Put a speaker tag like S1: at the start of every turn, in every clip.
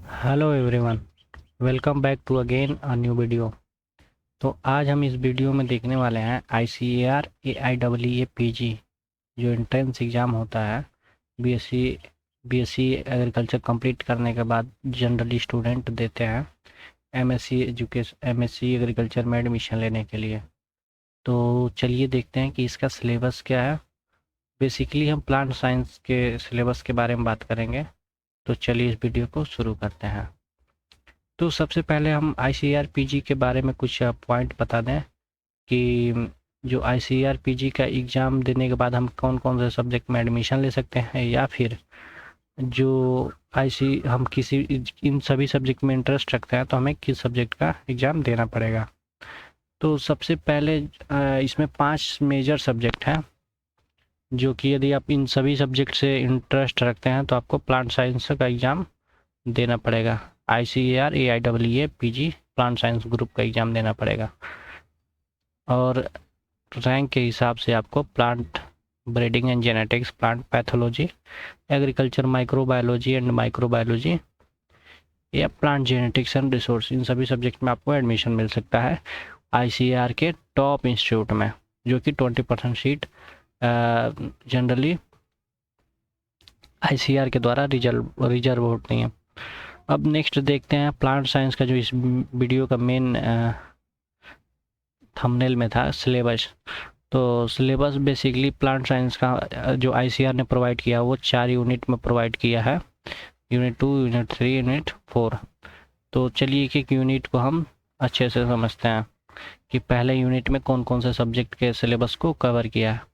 S1: Hello everyone, welcome back to again a new video. तो आज हम इस वीडियो में देखने वाले हैं ICAR AIEE PG जो एंट्रेंस एग्ज़ाम होता है। बीएससी बीएससी एग्रीकल्चर कंप्लीट करने के बाद जनरली स्टूडेंट देते हैं एमएससी एग्रीकल्चर में एडमिशन लेने के लिए। तो चलिए देखते हैं कि इसका सिलेबस क्या है। बेसिकली हम प्लांट साइंस के सिलेबस के बारे में बात करेंगे। तो चलिए इस वीडियो को शुरू करते हैं। तो सबसे पहले हम ICAR-PG के बारे में कुछ पॉइंट बता दें कि जो ICAR-PG का एग्ज़ाम देने के बाद हम कौन कौन से सब्जेक्ट में एडमिशन ले सकते हैं, या फिर जो आईसी हम किसी इन सभी सब्जेक्ट में इंटरेस्ट रखते हैं तो हमें किस सब्जेक्ट का एग्ज़ाम देना पड़ेगा। तो सबसे पहले इसमें 5 मेजर सब्जेक्ट हैं, जो कि यदि आप इन सभी सब्जेक्ट से इंटरेस्ट रखते हैं तो आपको प्लांट साइंस का एग्ज़ाम देना पड़ेगा। ICAR AIEE PG plant science group का एग्ज़ाम देना पड़ेगा, और रैंक के हिसाब से आपको plant breeding and genetics, plant pathology, agriculture microbiology and microbiology या प्लांट जेनेटिक्स एंड रिसोर्स, इन सभी सब्जेक्ट में आपको एडमिशन मिल सकता है ICAR के टॉप इंस्टीट्यूट में, जो कि 20% सीट जनरली ICAR के द्वारा रिजर्व होती हैं। अब नेक्स्ट देखते हैं प्लांट साइंस का, जो इस वीडियो का मेन थंबनेल में था, सिलेबस। तो सिलेबस बेसिकली प्लांट साइंस का जो ICAR ने प्रोवाइड किया वो 4 यूनिट में प्रोवाइड किया है, यूनिट 2, यूनिट 3, यूनिट 4। तो चलिए एक एक यूनिट को हम अच्छे से समझते हैं कि पहले यूनिट में कौन कौन से सब्जेक्ट के सिलेबस को कवर किया है।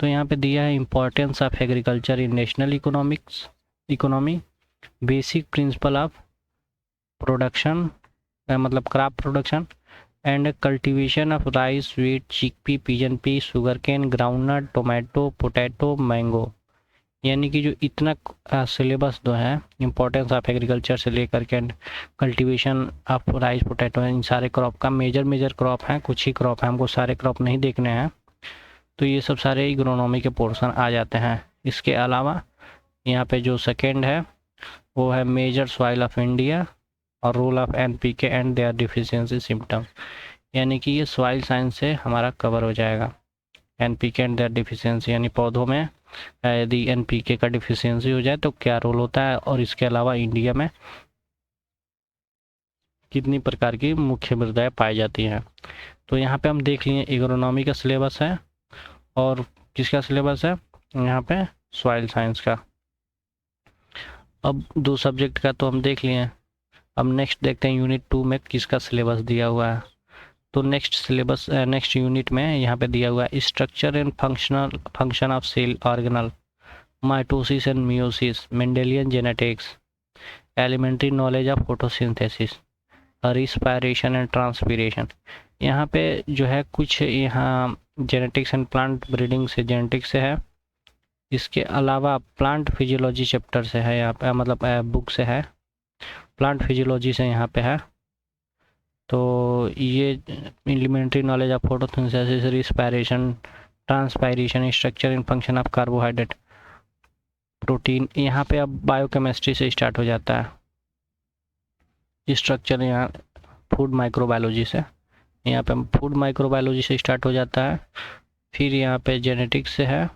S1: तो यहाँ पे दिया है importance of agriculture in national economy, basic principle of production, मतलब crop production and cultivation of rice, wheat, chickpea, pigeon pea, sugar cane, groundnut, tomato, potato, mango. यानी कि जो इतना सिलेबस जो है इम्पोर्टेंस ऑफ एग्रीकल्चर से लेकर के कल्टीवेशन ऑफ राइस, पोटैटो, इन सारे क्रॉप का मेजर क्रॉप हैं, कुछ ही क्रॉप हैं, हमको सारे क्रॉप नहीं देखने हैं। तो ये सब सारे इकोनॉमी के पोर्शन आ जाते हैं। इसके अलावा यहाँ पे जो सेकेंड है वो है मेजर सॉइल ऑफ इंडिया और role of NPK and their deficiency symptoms. यानी कि ये सॉइल साइंस से हमारा कवर हो जाएगा। NPK एंड देयर डिफिशियंसी यानी पौधों में यदि NPK का डिफिशियंसी हो जाए तो क्या रोल होता है, और इसके अलावा इंडिया में कितनी प्रकार की मुख्य मृदाएं पाई जाती हैं। तो यहाँ पे हम देख लिए एग्रोनॉमी का सिलेबस है, और किसका सिलेबस है यहाँ पे, सॉइल साइंस का। अब 2 सब्जेक्ट का तो हम देख लिए। अब नेक्स्ट देखते हैं यूनिट 2 में किसका सिलेबस दिया हुआ है। तो नेक्स्ट यूनिट में यहाँ पे दिया हुआ है structure and function of cell organelle, mitosis and meiosis, Mendelian genetics, elementary knowledge of photosynthesis, respiration and transpiration. यहाँ पे जो है कुछ यहाँ जेनेटिक्स एंड प्लांट ब्रीडिंग से जेनेटिक्स से है। इसके अलावा प्लांट फिजियोलॉजी चैप्टर से है यहाँ पे, मतलब बुक से है, प्लांट फिजियोलॉजी से यहाँ पे है। तो ये elementary knowledge of photosynthesis, respiration, transpiration, structure and function of carbohydrate, protein. यहाँ पे अब बायोकेमिस्ट्री से स्टार्ट हो जाता है। स्ट्रक्चर यहाँ फूड माइक्रोबायोलॉजी से, यहाँ पे फूड माइक्रोबायोलॉजी से स्टार्ट हो जाता है। फिर यहाँ पे जेनेटिक्स से है,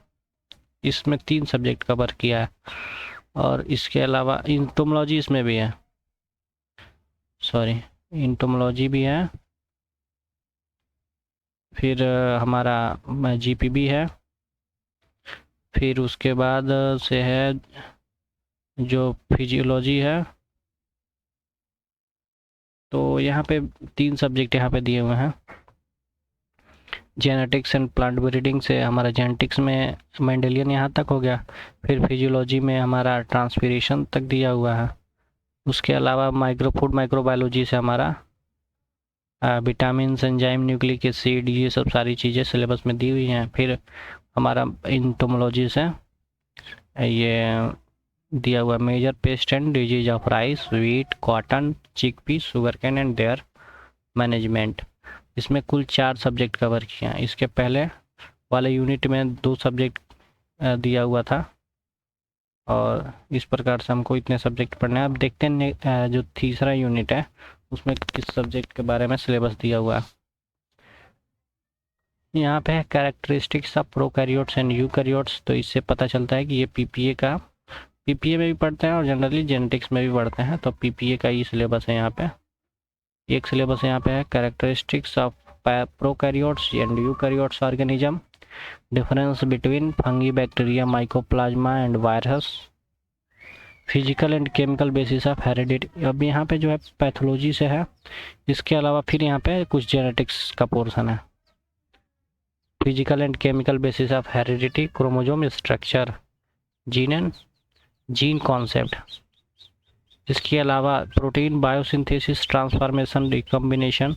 S1: इसमें 3 सब्जेक्ट कवर किया है। और इसके अलावा इंटोमोलॉजी इसमें भी है, इंटोमोलॉजी भी है। फिर हमारा GPB है। फिर उसके बाद से है जो फिजियोलॉजी है। तो यहाँ पे 3 सब्जेक्ट यहाँ पे दिए हुए हैं। जेनेटिक्स एंड प्लांट ब्रीडिंग से हमारा जेनेटिक्स में मेंडेलियन यहाँ तक हो गया। फिर फिजियोलॉजी में हमारा ट्रांसपीरेशन तक दिया हुआ है। उसके अलावा फूड माइक्रोबायोलॉजी से हमारा विटामिन, एंजाइम, न्यूक्लिक एसिड, ये सब सारी चीज़ें सिलेबस में दी हुई हैं। फिर हमारा इंटोमोलॉजी से ये दिया हुआ major pest and disease of rice, wheat, cotton, chickpea, sugar cane and their management. इसमें कुल 4 सब्जेक्ट कवर किए हैं। इसके पहले वाले यूनिट में 2 सब्जेक्ट दिया हुआ था, और इस प्रकार से हमको इतने सब्जेक्ट पढ़ने हैं। अब देखते हैं जो तीसरा यूनिट है उसमें किस सब्जेक्ट के बारे में सिलेबस दिया हुआ है। यहाँ पे है characteristics of prokaryotes and eukaryotes. तो इससे पता चलता है कि ये पीपीए में भी पढ़ते हैं और जनरली जेनेटिक्स में भी पढ़ते हैं। तो पीपीए का ही सिलेबस है यहाँ पे। एक सिलेबस यहाँ पे है characteristics of prokaryotes and eukaryotes organism, difference between fungi, bacteria, mycoplasma and virus, physical and chemical basis of heredity. अब यहाँ पे जो है पैथोलॉजी से है। इसके अलावा फिर यहाँ पे कुछ जेनेटिक्स का पोर्शन है। Physical and chemical basis of heredity, chromosome structure, gene concept. इसके अलावा प्रोटीन बायोसिंथेसिस, ट्रांसफॉर्मेशन, रिकॉम्बिनेशन।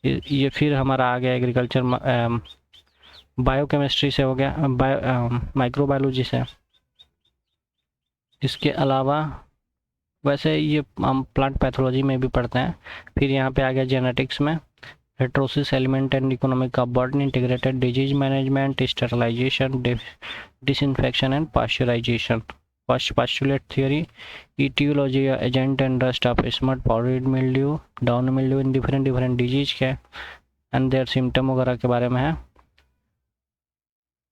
S1: ये फिर हमारा आ गया एग्रीकल्चर, बायोकेमिस्ट्री से हो गया, माइक्रोबायोलॉजी से। इसके अलावा वैसे ये हम प्लांट पैथोलॉजी में भी पढ़ते हैं। फिर यहाँ पे आ गया जेनेटिक्स में heterosis, element and economic of burden, integrated disease management, sterilisation, disinfection and pasteurisation, postulate theory, aetiology, agent and rust of smut, powder mildew, down mildew in different disease के एंड देयर सिम्टम वगैरह के बारे में है।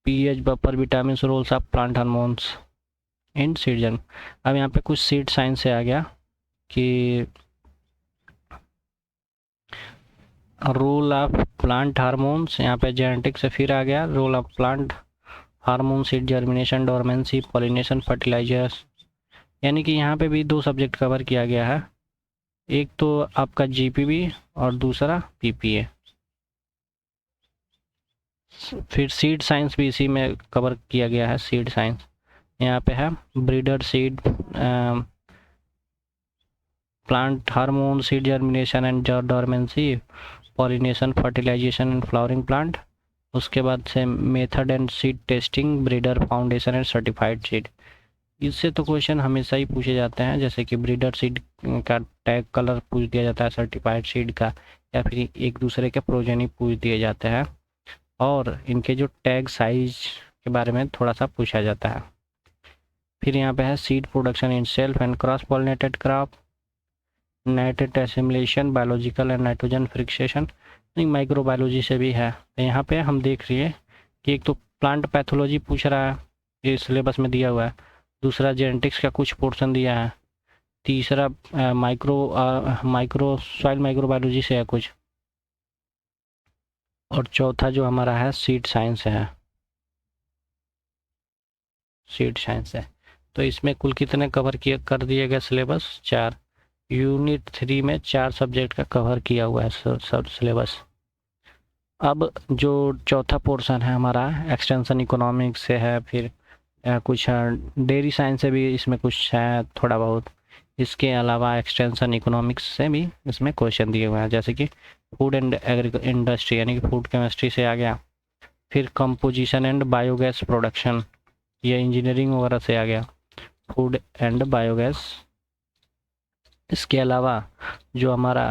S1: PH, buffer, vitamin, roles of plant hormones in seed. अब यहाँ पे कुछ सीड साइंस से आ गया कि रोल ऑफ प्लांट हार्मोन्स। यहाँ पे जेनेटिक्स से फिर आ गया role of plant hormone, seed germination, dormancy, pollination, fertilisers. यानी कि यहाँ पे भी दो सब्जेक्ट कवर किया गया है। एक तो आपका जीपीवी और दूसरा पीपीए। फिर सीड साइंस भी इसी में कवर किया गया है। सीड साइंस यहाँ पे है breeder seed, plant hormone, seed germination and dormancy, pollination, fertilisation and flowering plant. उसके बाद से method and seed testing, breeder, foundation and certified seed. इससे तो क्वेश्चन हमेशा ही पूछे जाते हैं, जैसे कि ब्रीडर सीड का टैग कलर पूछ दिया जाता है सर्टिफाइड सीड का, या फिर एक दूसरे के प्रोजेनी पूछ दिए जाते हैं, और इनके जो टैग साइज के बारे में थोड़ा सा पूछा जाता है। फिर यहाँ पे है seed production in self and cross pollinated crop, nitrate assimilation, biological and nitrogen fixation, microbiology से भी है। तो यहाँ पे हम देख रही है कि एक तो प्लांट पैथोलॉजी पूछ रहा है, ये सिलेबस में दिया हुआ है। दूसरा जेनेटिक्स का कुछ पोर्शन दिया है। तीसरा सॉइल माइक्रोबायोलॉजी से है कुछ। और चौथा जो हमारा है सीड साइंस है। सीड साइंस है। तो इसमें कुल कितने कवर किए कर दिए गए सिलेबस? 4। यूनिट 3 में 4 सब्जेक्ट का कवर किया हुआ है सब सिलेबस। अब जो चौथा पोर्शन है हमारा एक्सटेंशन इकोनॉमिक्स से है, फिर कुछ डेयरी साइंस से भी इसमें कुछ है थोड़ा बहुत। इसके अलावा एक्सटेंशन इकोनॉमिक्स से भी इसमें क्वेश्चन दिए हुए हैं, जैसे कि फूड एंड इंडस्ट्री यानी कि फूड केमिस्ट्री से आ गया। फिर कंपोजिशन एंड बायोगैस प्रोडक्शन, ये इंजीनियरिंग वगैरह से आ गया, फूड एंड बायोगैस। इसके अलावा जो हमारा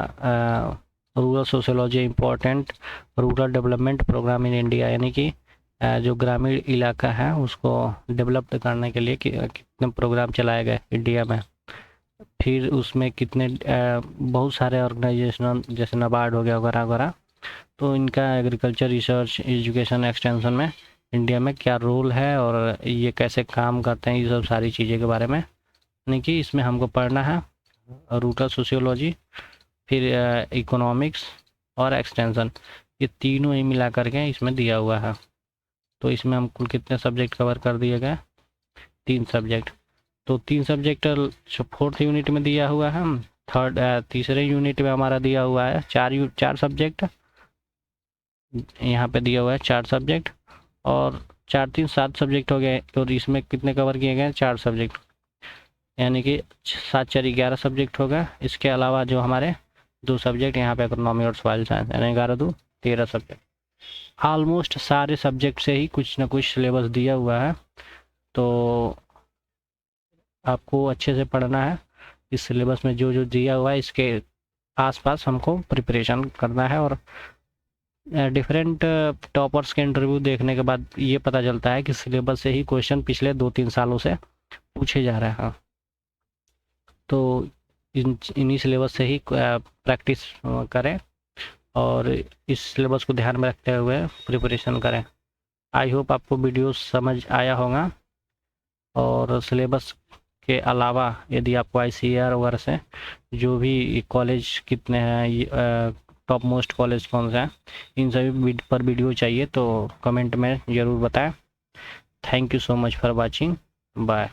S1: rural sociology important rural development programme in India, यानी कि जो ग्रामीण इलाका है उसको डेवलप करने के लिए कितने प्रोग्राम चलाए गए इंडिया में। फिर उसमें कितने बहुत सारे ऑर्गेनाइजेशन जैसे नाबार्ड हो गया वगैरह वगैरह, तो इनका एग्रीकल्चर रिसर्च एजुकेशन एक्सटेंशन में इंडिया में क्या रोल है और ये कैसे काम करते हैं, ये सब सारी चीज़ें के बारे में यानी कि इसमें हमको पढ़ना है। रूरल सोशियोलॉजी, फिर इकोनॉमिक्स और एक्सटेंशन, ये तीनों ही मिला करके इसमें दिया हुआ है। तो इसमें हम कुल कितने सब्जेक्ट कवर कर दिए गए? 3 सब्जेक्ट। तो 3 सब्जेक्ट 4th यूनिट में दिया हुआ है। तीसरे यूनिट में हमारा दिया हुआ है 4 सब्जेक्ट। यहाँ पे दिया हुआ है 4 सब्जेक्ट, और 4 3 7 सब्जेक्ट हो गए। और इसमें कितने कवर किए गए? 4 सब्जेक्ट, यानी कि 7 4 11 सब्जेक्ट हो गए। इसके अलावा जो हमारे 2 सब्जेक्ट यहाँ पे इकोनॉमी और सॉइल साइंस, यानी 11 2 13 सब्जेक्ट। ऑलमोस्ट सारे सब्जेक्ट से ही कुछ ना कुछ सिलेबस दिया हुआ है, तो आपको अच्छे से पढ़ना है। इस सिलेबस में जो जो दिया हुआ है इसके आसपास हमको प्रिपरेशन करना है। और डिफरेंट टॉपर्स के इंटरव्यू देखने के बाद ये पता चलता है कि सिलेबस से ही क्वेश्चन पिछले 2-3 सालों से पूछे जा रहे हैं। हाँ, तो इन्हीं सिलेबस से ही प्रैक्टिस करें और इस सिलेबस को ध्यान में रखते हुए प्रिपरेशन करें। आई होप आपको वीडियो समझ आया होगा। और सिलेबस के अलावा यदि आपको ICAR वगैरह से जो भी कॉलेज कितने हैं, टॉप मोस्ट कॉलेज कौन से हैं, इन सभी पर वीडियो चाहिए तो कमेंट में ज़रूर बताएं। Thank you so much for watching. Bye.